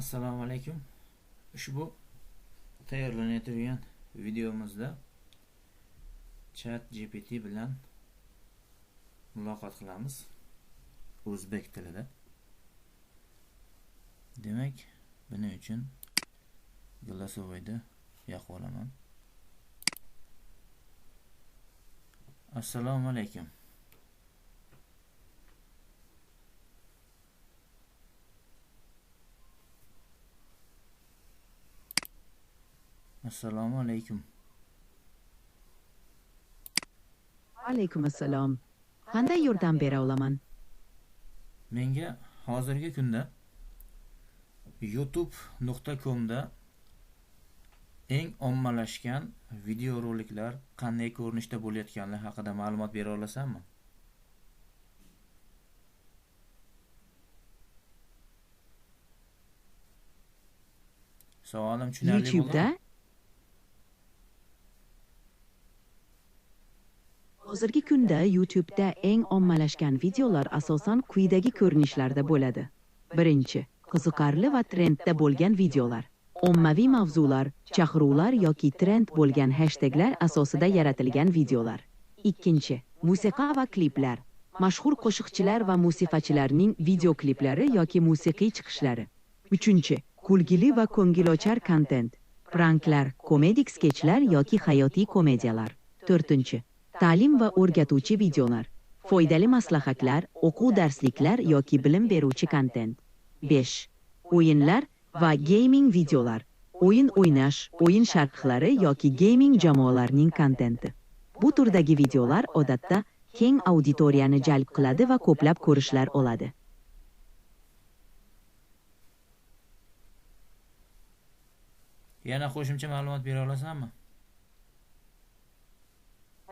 Assalomu alaykum. Ushbu tayyorlanayotgan videomizda ChatGPT bilan muloqot qilamiz o'zbek tilida. Demak, buning uchun голосовойda yoqib olaman. Assalomu alaykum. Assalomu alaykum. Alaykum assalom. Qanday yordam bera olaman? Menga hozirgi kunda youtube.com da eng ommalashgan videoroliklar qanday ko'rinishda bo'layotganligi haqida ma'lumot bera olasanmi? Savolim tushunarli bo'ldimi? YouTube'da hozirgi kunda YouTube'da eng ommalashgan videolar asosan quyidagi ko'rinishlarda bo'ladi. Birinchi, qiziqarli va trendda bo'lgan videolar. Ommaviy mavzular, chaqiruvlar yoki trend bo'lgan hashtaglar asosida yaratilgan videolar. Ikkinchi, musiqa va kliplar. Mashhur qo'shiqchilar va musiqachilarning video kliplari yoki musiqiy chiqishlari. Uchinchi, kulgili va ko'ngilochar kontent. Pranklar, komedik sketchlar yoki hayotiy komediyalar. To'rtinchi, ta'lim va o'rgatuvchi videolar. Foydali maslahatlar, o'quv darsliklar yoki bilim beruvchi kontent. 5. O'yinlar va gaming videolar. O'yin o'ynash, o'yin sharhlari yoki gaming jamoalarining kontenti. Bu turdagi videolar odatda keng auditoriyani jalb qiladi va ko'plab ko'rishlar oladi. Yana qo'shimcha ma'lumot bera olasanmi?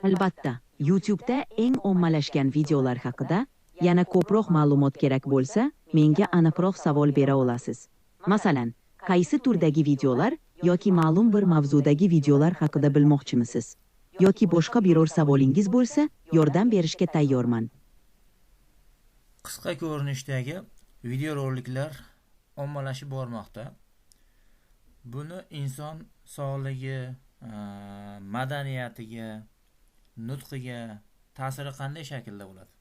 Albatta, YouTube'da eng ommalashgan videolar haqida yana ko'proq ma'lumot kerak bo'lsa, menga aniqroq savol bera olasiz. Masalan, qaysi turdagi videolar yoki ma'lum bir mavzudagi videolar haqida bilmoqchimisiz? Yoki boshqa biror savolingiz bo'lsa, yordam berishga tayyorman. Qisqa ko'rinishdagi videoroliklar ommalashib bormoqda. Buni inson sog'ligi, madaniyatiga, nutqiga ta'siri qanday shaklda bo'ladi?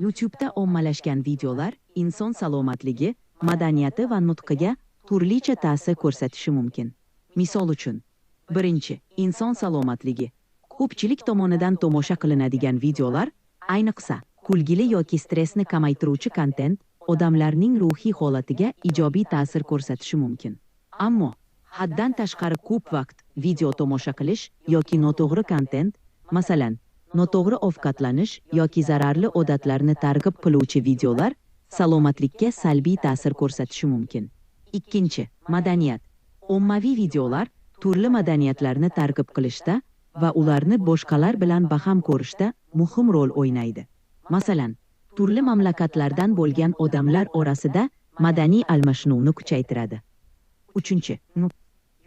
YouTube'da ommalashgan videolar inson salomatligi, madaniyati va nutqiga turlicha ta'sir ko'rsatishi mumkin. Misol uchun, birinchi, inson salomatligi. Ko'pchilik tomonidan tomosha qilinadigan videolar, ayniqsa, kulgili yoki stressni kamaytiruvchi kontent odamlarning ruhiy holatiga ijobiy ta'sir ko'rsatishi mumkin. Ammo haddan tashqari ko'p vaqt video tomosha qilish yoki noto'g'ri kontent, masalan, noto'g'ri ovqatlanish yoki zararli odatlarni targ'ib qiluvchi videolar salomatlikka salbiy ta'sir ko'rsatishi mumkin. Ikkinchi, madaniyat. Ommaviy videolar turli madaniyatlarni targ'ib qilishda va ularni boshqalar bilan baham ko'rishda muhim rol o'ynaydi. Masalan, turli mamlakatlardan bo'lgan odamlar orasida madaniy almashinuvni kuchaytiradi. Uchinchi,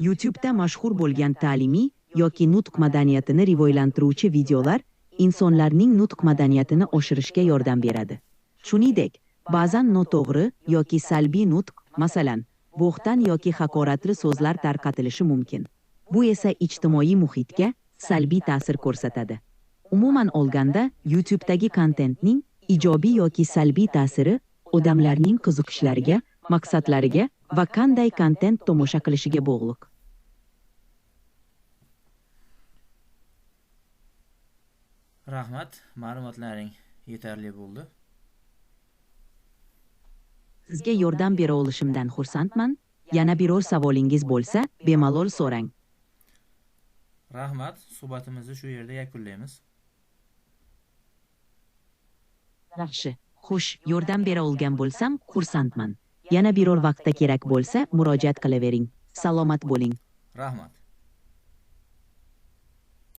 YouTube'da mashhur bo'lgan ta'limiy yoki nutq madaniyatini rivojlantiruvchi videolar insonlarning nutq madaniyatini oshirishga yordam beradi. Shuningdek, ba'zan noto'g'ri yoki salbiy nutq, masalan, bo'xtan yoki haqoratli so'zlar tarqatilishi mumkin. Bu esa ijtimoiy muhitga salbiy ta'sir ko'rsatadi. Umuman olganda, YouTube'dagi kontentning ijobiy yoki salbiy ta'siri odamlarning qiziqishlariga, maqsadlariga va qanday kontent tomosha qilishiga bog'liq. Rahmat, ma'lumotlaring yetarli bo'ldi. Sizga yordam bera olishimdan xursandman. Yana biror savolingiz bo'lsa, bemalol so'rang. Rahmat, suhbatimizni shu yerda yakunlaymiz. Yaxshi. Xush, yordam bera olgan bo'lsam, xursandman. Yana biror vaqtda kerak bo'lsa, murojaat qilavering. Salomat bo'ling. Rahmat.